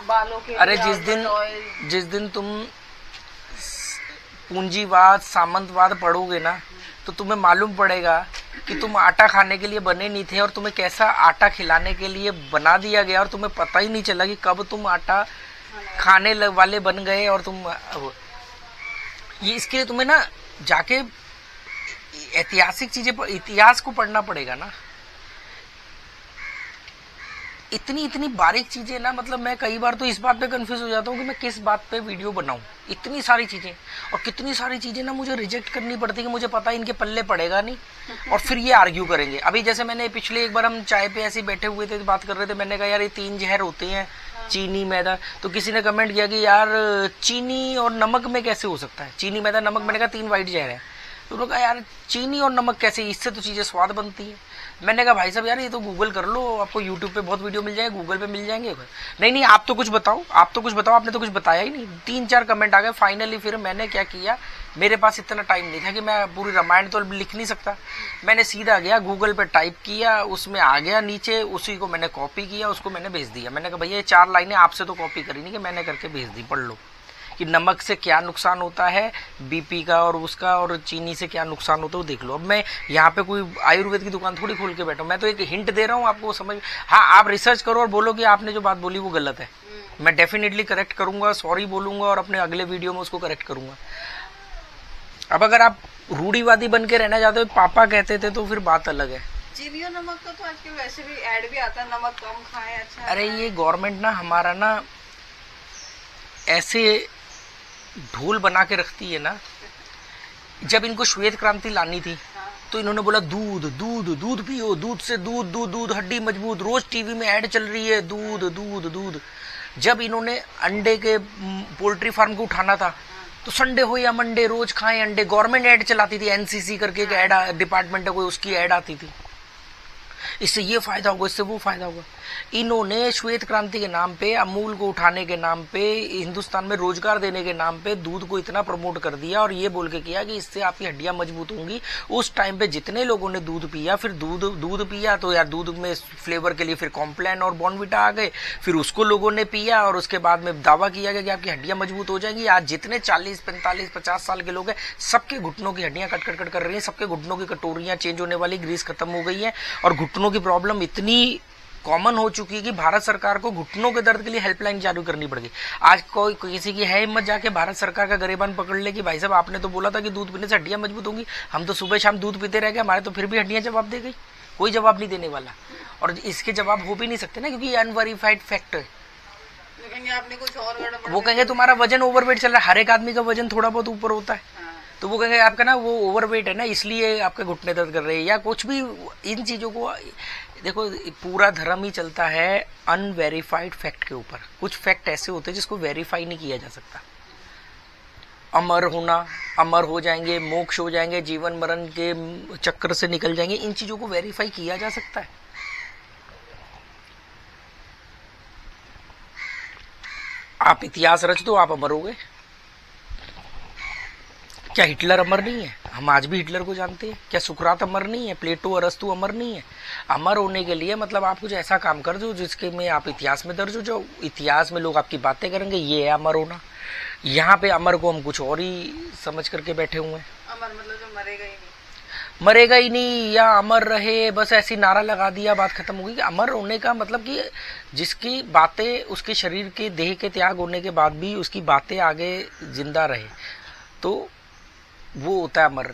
बालों के अरे जिस दिन तुम पूंजीवाद सामंतवाद पढ़ोगे ना, तो तुम्हें मालूम पड़ेगा कि तुम आटा खाने के लिए बने नहीं थे और तुम्हें कैसा आटा खिलाने के लिए बना दिया गया, और तुम्हें पता ही नहीं चला कि कब तुम आटा खाने वाले बन गए। और तुम ये इसके लिए तुम्हें ना जाके ऐतिहासिक चीजें, इतिहास को पढ़ना पड़ेगा ना। इतनी बारीक चीजें ना, मतलब मैं कई बार तो इस बात पे कंफ्यूज हो जाता हूँ कि मैं किस बात पे वीडियो बनाऊं। इतनी सारी चीजें, और कितनी सारी चीजें ना मुझे रिजेक्ट करनी पड़ती है कि मुझे पता है इनके पल्ले पड़ेगा नहीं, और फिर ये आर्ग्यू करेंगे। अभी जैसे मैंने पिछले एक बार हम चाय पे ऐसे बैठे हुए थे, बात कर रहे थे, मैंने कहा यार ये 3 जहर होते हैं, चीनी मैदा। तो किसी ने कमेंट किया कि यार चीनी और नमक में कैसे हो सकता है, चीनी मैदा नमक। मैंने कहा 3 वाइट जहर है। तो उन्होंने कहा यार चीनी और नमक कैसे, इससे तो चीजें स्वाद बनती है। मैंने कहा भाई साहब यार ये तो गूगल कर लो, आपको यूट्यूब पे बहुत वीडियो मिल जाएंगे, गूगल पे मिल जाएंगे। नहीं आप तो कुछ बताओ, आपने तो कुछ बताया ही नहीं। 3-4 कमेंट आ गए। फाइनली फिर मैंने क्या किया, मेरे पास इतना टाइम नहीं था कि मैं पूरी रामायण तो लिख नहीं सकता। मैंने सीधा गया गूगल पे टाइप किया, उसमें आ गया नीचे, उसी को मैंने कॉपी किया, उसको मैंने भेज दिया। मैंने कहा भैया ये 4 लाइनें आपसे तो कॉपी करी नहीं, कि मैंने करके भेज दी, पढ़ लो कि नमक से क्या नुकसान होता है, बीपी का और उसका, और चीनी से क्या नुकसान होता है वो देख लो। अब मैं यहाँ पे कोई आयुर्वेद की दुकान थोड़ी खोल के बैठा हूँ, मैं तो एक हिंट दे रहा हूँ आपको समझ। हाँ आप रिसर्च करो और बोलो कि आपने जो बात बोली वो गलत है, मैं डेफिनेटली करेक्ट करूंगा, सॉरी बोलूंगा और अपने अगले वीडियो में उसको करेक्ट करूंगा। अब अगर आप रूढ़िवादी बन के रहना चाहते हो, पापा कहते थे, तो फिर बात अलग है। चीनी और नमक का तो आजकल वैसे भी ऐड भी आता है, नमक कम खाएं, अच्छा। अरे ये गवर्नमेंट ना हमारा ना ऐसे ढोल बना के रखती है ना। जब इनको श्वेत क्रांति लानी थी तो इन्होंने बोला दूध दूध दूध पियो, दूध से दूध दूध दूध हड्डी मजबूत, रोज टीवी में ऐड चल रही है दूध दूध दूध। जब इन्होंने अंडे के पोल्ट्री फार्म को उठाना था तो संडे हो या मंडे रोज खाएं अंडे, गवर्नमेंट ऐड चलाती थी, एनसीसी करके एक ऐड डिपार्टमेंट है कोई, उसकी ऐड आती थी, इससे ये फायदा होगा, इससे वो फायदा होगा। इन्होंने श्वेत क्रांति के नाम पे, अमूल को उठाने के नाम पे, हिंदुस्तान में रोजगार देने के नाम पे दूध को इतना प्रमोट कर दिया, और ये बोल के किया कि इससे आपकी हड्डियां मजबूत होंगी। उस टाइम पे जितने लोगों ने दूध पिया, फिर दूध पिया तो यार दूध में फ्लेवर के लिए फिर कॉम्प्लान और बॉर्नविटा आ गए, फिर उसको लोगों ने पिया, और उसके बाद में दावा किया गया कि आपकी हड्डियां मजबूत हो जाएंगी। आज जितने 40, 45, 50 साल के लोग हैं, सबके घुटनों की हड्डियां कट कर रही है, सबके घुटनों की कटोरियां चेंज होने वाली, ग्रीस खत्म हो गई है, और घुटनों की प्रॉब्लम इतनी कॉमन हो चुकी है कि भारत सरकार को घुटनों के दर्द के लिए हेल्पलाइन चालू करनी पड़ेगी। आज कोई किसी की है हिम्मत जाके भारत सरकार का गरेबान पकड़ ले कि भाई साहब आपने तो बोला था कि दूध पीने से हड्डियां मजबूत होंगी, हम तो सुबह शाम दूध पीते रह गए, हमारे तो फिर भी हड्डियां जवाब दे गई। कोई जवाब नहीं देने वाला, और इसके जवाब हो भी नहीं सकते ना, क्योंकि ये अनवेरिफाइड फैक्ट है। आपने कुछ और वो कहेंगे तुम्हारा वजन ओवरवेट चल रहा है, हर एक आदमी का वजन थोड़ा बहुत ऊपर होता है, तो वो कहेंगे आपका ना वो ओवरवेट है ना, इसलिए आपके घुटने दर्द कर रहे हैं, या कुछ भी। इन चीजों को देखो, पूरा धर्म ही चलता है अनवेरिफाइड फैक्ट के ऊपर। कुछ फैक्ट ऐसे होते हैं जिसको वेरीफाई नहीं किया जा सकता। अमर होना, अमर हो जाएंगे, मोक्ष हो जाएंगे, जीवन मरण के चक्र से निकल जाएंगे, इन चीजों को वेरीफाई किया जा सकता है। आप इतिहास रच दो, आप अमर हो गए। क्या हिटलर अमर नहीं है? हम आज भी हिटलर को जानते हैं। क्या सुकरात अमर नहीं है? प्लेटो अरस्तु अमर नहीं है? अमर होने के लिए मतलब आप कुछ ऐसा काम कर दो जिसके में आप इतिहास में दर्ज हो, जो इतिहास में लोग आपकी बातें करेंगे, ये है अमर होना। यहाँ पे अमर को हम कुछ और ही समझ करके बैठे हुए हैं। अमर मतलब जो मरेगा ही नहीं, मरेगा ही नहीं या अमर रहे, बस ऐसी नारा लगा दिया, बात खत्म हो गई। अमर होने का मतलब कि जिसकी बातें उसके शरीर के देह के त्याग होने के बाद भी उसकी बातें आगे जिंदा रहे, तो वो होता है अमर।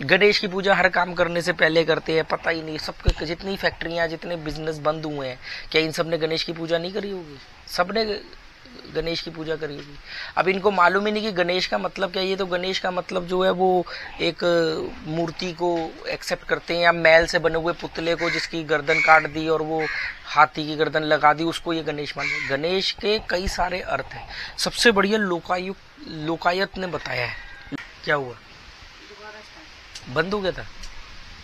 गणेश की पूजा हर काम करने से पहले करते हैं, पता ही नहीं सबके, जितनी फैक्ट्रियां, जितने बिजनेस बंद हुए हैं, क्या इन सब ने गणेश की पूजा नहीं करी होगी? सबने गणेश की पूजा करी होगी। अब इनको मालूम ही नहीं कि गणेश का मतलब क्या है। ये तो गणेश का मतलब जो है वो एक मूर्ति को एक्सेप्ट करते हैं, या मैल से बने हुए पुतले को जिसकी गर्दन काट दी और वो हाथी की गर्दन लगा दी, उसको ये गणेश मानते हैं। गणेश के कई सारे अर्थ हैं। सबसे बढ़िया लोकायत ने बताया है। क्या हुआ? बंद हो गया था,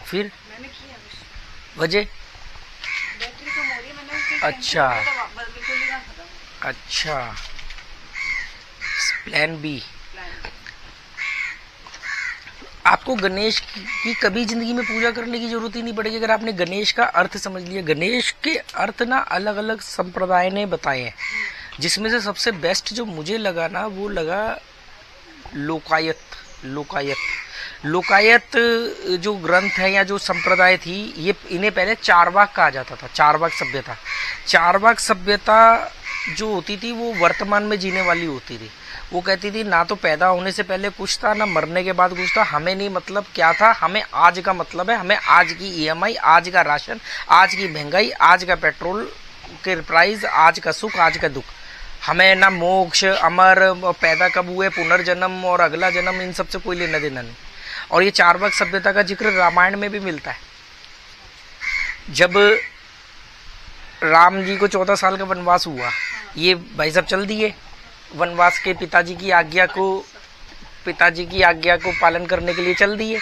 फिर मैंने किया वजह? बैटरी कम हो रही है, मैंने अच्छा बिल्कुल ही ना खत्म। अच्छा, प्लान बी। आपको गणेश की कभी जिंदगी में पूजा करने की जरूरत ही नहीं पड़ेगी अगर आपने गणेश का अर्थ समझ लिया। गणेश के अर्थ ना अलग अलग संप्रदाय ने बताए हैं। जिसमें से सबसे बेस्ट जो मुझे लगा ना वो लगा लोकायत। लोकायत जो ग्रंथ है या जो संप्रदाय थी, ये इन्हें पहले चारवाक कहा जाता था, चारवाक सभ्यता। चारवाक सभ्यता जो होती थी वो वर्तमान में जीने वाली होती थी। वो कहती थी ना तो पैदा होने से पहले कुछ था, ना मरने के बाद कुछ था, हमें नहीं मतलब क्या था, हमें आज का मतलब है, हमें आज की ईएमआई, आज का राशन, आज की महंगाई, आज का पेट्रोल के प्राइस, आज का सुख, आज का दुख। हमें ना मोक्ष, अमर, पैदा कब हुए, पुनर्जन्म और अगला जन्म, इन सबसे कोई लेना देना नहीं। और ये चारवाक सभ्यता का जिक्र रामायण में भी मिलता है। जब राम जी को 14 साल का वनवास हुआ, ये भाई साहब चल दिए वनवास के, पिताजी की आज्ञा को पालन करने के लिए चल दिए।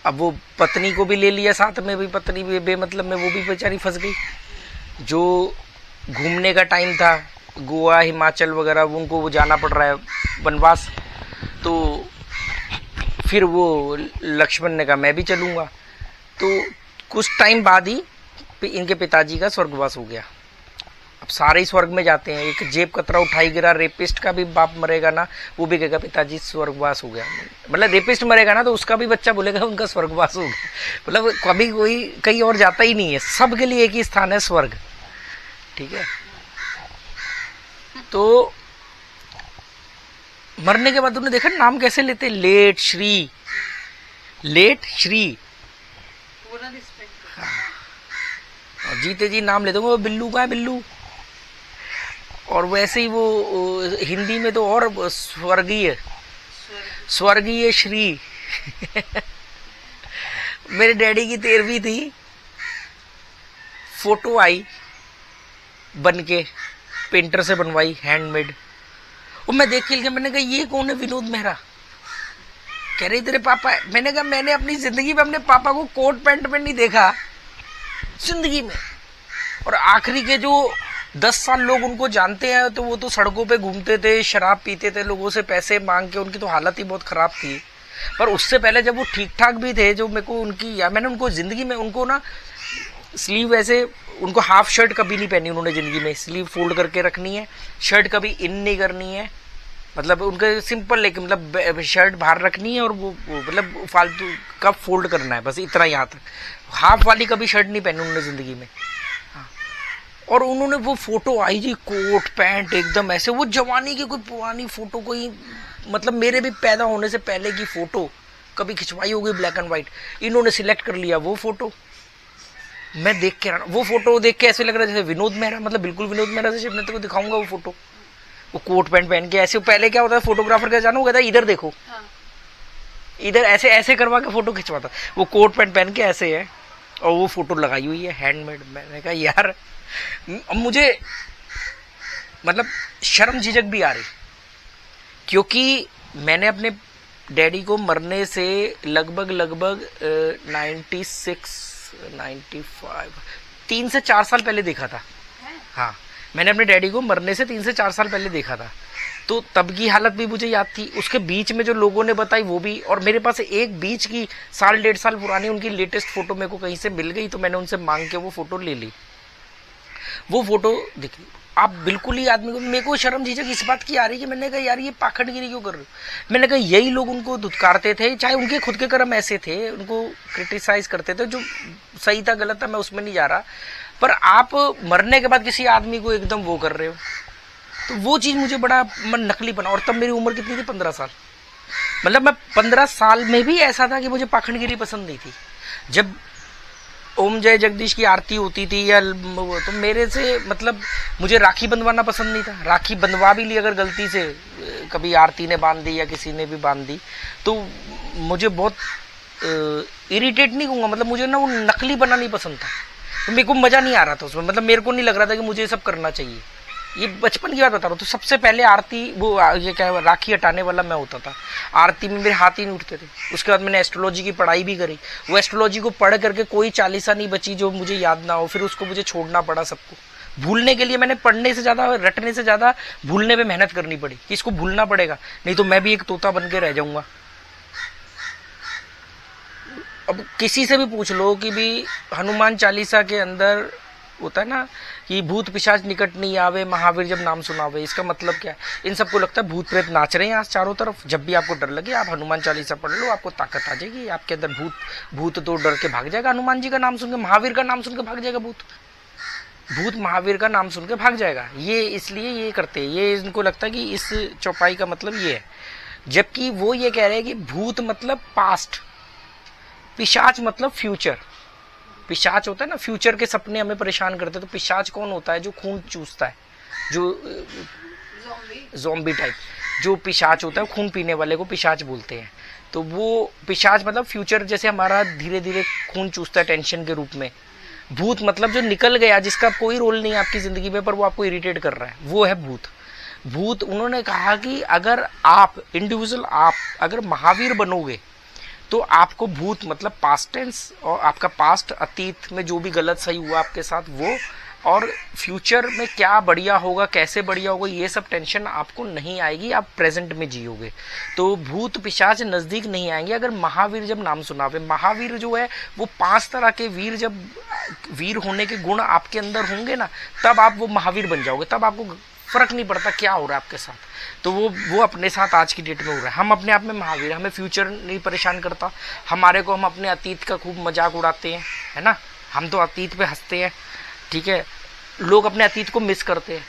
अब वो पत्नी को भी ले लिया साथ में, भी पत्नी भी बेमतलब में वो भी बेचारी फंस गई। जो घूमने का टाइम था, गोवा, हिमाचल वगैरह, उनको वो जाना पड़ रहा है वनवास। तो फिर वो लक्ष्मण ने कहा मैं भी चलूँगा। तो कुछ टाइम बाद ही इनके पिताजी का स्वर्गवास हो गया। अब सारे ही स्वर्ग में जाते हैं। एक जेब कतरा उठाई गिरा, रेपिस्ट का भी बाप मरेगा ना, वो भी कहेगा पिताजी स्वर्गवास हो गया। मतलब रेपिस्ट मरेगा ना तो उसका भी बच्चा बोलेगा उनका स्वर्गवास हो गया। मतलब कभी कोई कहीं और जाता ही नहीं है, सबके लिए एक ही स्थान है, स्वर्ग। ठीक है। तो मरने के बाद तुमने देखा नाम कैसे लेते, लेट श्री, लेट श्री। और जीते जी नाम लेते वो बिल्लू का है, बिल्लू। और वैसे ही वो हिंदी में तो और स्वर्गीय, स्वर्गीय श्री। मेरे डैडी की 13वीं थी, फोटो आई बन के, पेंटर से बनवाई, हैंडमेड। और मैं देख के लिया, मैंने कहा ये कौन है, विनोद मेहरा। कह रही तेरे पापा है। मैंने कहा मैंने अपनी जिंदगी में अपने पापा को कोट पैंट में नहीं देखा जिंदगी में। और आखिरी के जो 10 साल लोग उनको जानते हैं तो वो तो सड़कों पे घूमते थे, शराब पीते थे, लोगों से पैसे मांग के, उनकी तो हालत ही बहुत खराब थी। पर उससे पहले जब वो ठीक ठाक भी थे, जो मेरे को उनकी, या मैंने उनको जिंदगी में, उनको ना स्लीव ऐसे, उनको हाफ शर्ट कभी नहीं पहनी उन्होंने जिंदगी में, स्लीव फोल्ड करके रखनी है, शर्ट कभी इन नहीं करनी है। मतलब उनके सिंपल, लेकिन मतलब शर्ट बाहर रखनी है और वो मतलब फालतू कब फोल्ड करना है, बस इतना यहाँ तक। हाफ वाली कभी शर्ट नहीं पहनी उन्होंने जिंदगी में। हाँ। और उन्होंने वो फोटो आई जी, कोट पैंट एकदम ऐसे, वो जवानी की कोई पुरानी फोटो, कोई मतलब मेरे भी पैदा होने से पहले की फोटो कभी खिंचवाई होगी ब्लैक एंड व्हाइट, इन्होंने सिलेक्ट कर लिया वो फोटो। मैं देख के, वो फोटो देख के ऐसे लग रहा है जैसे विनोद मेहरा, मतलब बिल्कुल विनोद मेहरा जैसे। मैं तेरे को दिखाऊंगा वो फोटो, वो कोट पैंट पहन के ऐसे। पहले क्या होता है, फोटोग्राफर का जाना होगा था, इधर देखो, हाँ। इधर ऐसे ऐसे करवा के फोटो खिंचवाता, वो कोट पैंट पहन के ऐसे है और वो फोटो लगाई हुई है हैंडमेड। मैंने कहा यार, मुझे मतलब शर्म झिझक भी आ रही, क्योंकि मैंने अपने डैडी को मरने से लगभग 95 3 से 4 साल पहले देखा था। हाँ, मैंने अपने डैडी को मरने से 3 से 4 साल पहले देखा था। तो तब की हालत भी मुझे याद थी, उसके बीच में जो लोगों ने बताई वो भी। और मेरे पास एक बीच की 1.5 साल पुरानी उनकी लेटेस्ट फोटो मेरे को कहीं से मिल गई, तो मैंने उनसे मांग के वो फोटो ले ली। वो फोटो देखी, आप बिल्कुल ही आदमी को, मेरे को शर्म झिझक इस बात की आ रही कि मैंने कहा यार ये पाखंडगिरी क्यों कर रहे हो। मैंने कहा यही लोग उनको धुतकारते थे, चाहे उनके खुद के कर्म ऐसे थे, उनको क्रिटिसाइज करते थे, जो सही था गलत था मैं उसमें नहीं जा रहा। पर आप मरने के बाद किसी आदमी को एकदम वो कर रहे हो, तो वो चीज मुझे बड़ा मन नकली बना। और तब मेरी उम्र कितनी थी, 15 साल। मतलब मैं 15 साल में भी ऐसा था कि मुझे पाखंडगिरी पसंद नहीं थी। जब ओम जय जगदीश की आरती होती थी या तो मेरे से मतलब मुझे राखी बंधवाना पसंद नहीं था। राखी बंधवा भी ली अगर गलती से कभी आरती ने बांध दी या किसी ने भी बांध दी, तो मुझे बहुत इरिटेट नहीं कहूँगा, मतलब मुझे ना वो नकली बना नहीं पसंद था। तो मेरे को मजा नहीं आ रहा था उसमें, मतलब मेरे को नहीं लग रहा था कि मुझे ये सब करना चाहिए। ये बचपन की बात बता रहा हूँ। तो सबसे पहले आरती, वो ये क्या है, राखी हटाने वाला मैं होता था। आरती में मेरे हाथ ही नहीं उठते थे। उसके बाद मैंने एस्ट्रोलॉजी की पढ़ाई भी करी। वो एस्ट्रोलॉजी को पढ़ करके कोई चालीसा नहीं बची जो मुझे याद ना हो, फिर उसको मुझे छोड़ना पड़ा सबको। भूलने के लिए मैंने पढ़ने से ज्यादा, रटने से ज्यादा भूलने पे मेहनत करनी पड़ी कि इसको भूलना पड़ेगा, नहीं तो मैं भी एक तोता बन के रह जाऊंगा। अब किसी से भी पूछ लो कि भी हनुमान चालीसा के अंदर होता है ना कि भूत पिशाच निकट नहीं आवे, महावीर जब नाम सुनावे। इसका मतलब क्या है? इन सबको लगता है भूत प्रेत नाच रहे हैं आज चारों तरफ। जब भी आपको डर लगे आप हनुमान चालीसा पढ़ लो, आपको ताकत आ जाएगी, आपके अंदर भूत तो डर के भाग जाएगा। हनुमान जी का नाम सुन के, महावीर का नाम सुन के भाग जाएगा भूत महावीर का नाम सुन के भाग जाएगा। ये इसलिए ये करते हैं, ये इनको लगता है कि इस चौपाई का मतलब ये है। जबकि वो ये कह रहे हैं कि भूत मतलब पास्ट, पिशाच मतलब फ्यूचर। पिशाच होता है ना, फ्यूचर के सपने हमें परेशान करते हैं। तो पिशाच कौन होता है? जो खून चूसता है, जो ज़ॉम्बी टाइप जो पिशाच होता है, खून पीने वाले को पिशाच बोलते हैं। तो वो पिशाच मतलब फ्यूचर, जैसे हमारा धीरे धीरे खून चूसता है टेंशन के रूप में। भूत मतलब जो निकल गया, जिसका कोई रोल नहीं है आपकी जिंदगी में, पर वो आपको इरिटेट कर रहा है, वो है भूत। उन्होंने कहा कि अगर आप इंडिविजुअल, आप अगर महावीर बनोगे तो आपको भूत मतलब पास्ट टेंस, और आपका पास्ट, अतीत में जो भी गलत सही हुआ आपके साथ वो, और फ्यूचर में क्या बढ़िया होगा, कैसे बढ़िया होगा, ये सब टेंशन आपको नहीं आएगी, आप प्रेजेंट में जियोगे। तो भूत पिशाच नजदीक नहीं आएंगे अगर महावीर जब नाम सुनावे। महावीर जो है वो 5 तरह के वीर, जब वीर होने के गुण आपके अंदर होंगे ना, तब आप वो महावीर बन जाओगे। तब आपको फर्क नहीं पड़ता क्या हो रहा है आपके साथ। तो वो अपने साथ आज की डेट में हो रहा है। हम अपने आप में महावीर, हमें फ्यूचर नहीं परेशान करता, हमारे को, हम अपने अतीत का खूब मजाक उड़ाते हैं, है ना, हम तो अतीत पे हंसते हैं, ठीक है। लोग अपने अतीत को मिस करते हैं।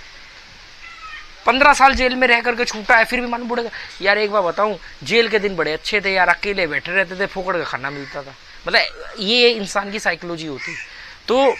15 साल जेल में रह करके छूटा है, फिर भी मन बुढ़ेगा यार। एक बार बताऊं, जेल के दिन बड़े अच्छे थे यार, अकेले बैठे रहते थे, फोकड़ का खाना मिलता था। मतलब ये इंसान की साइकोलॉजी होती। तो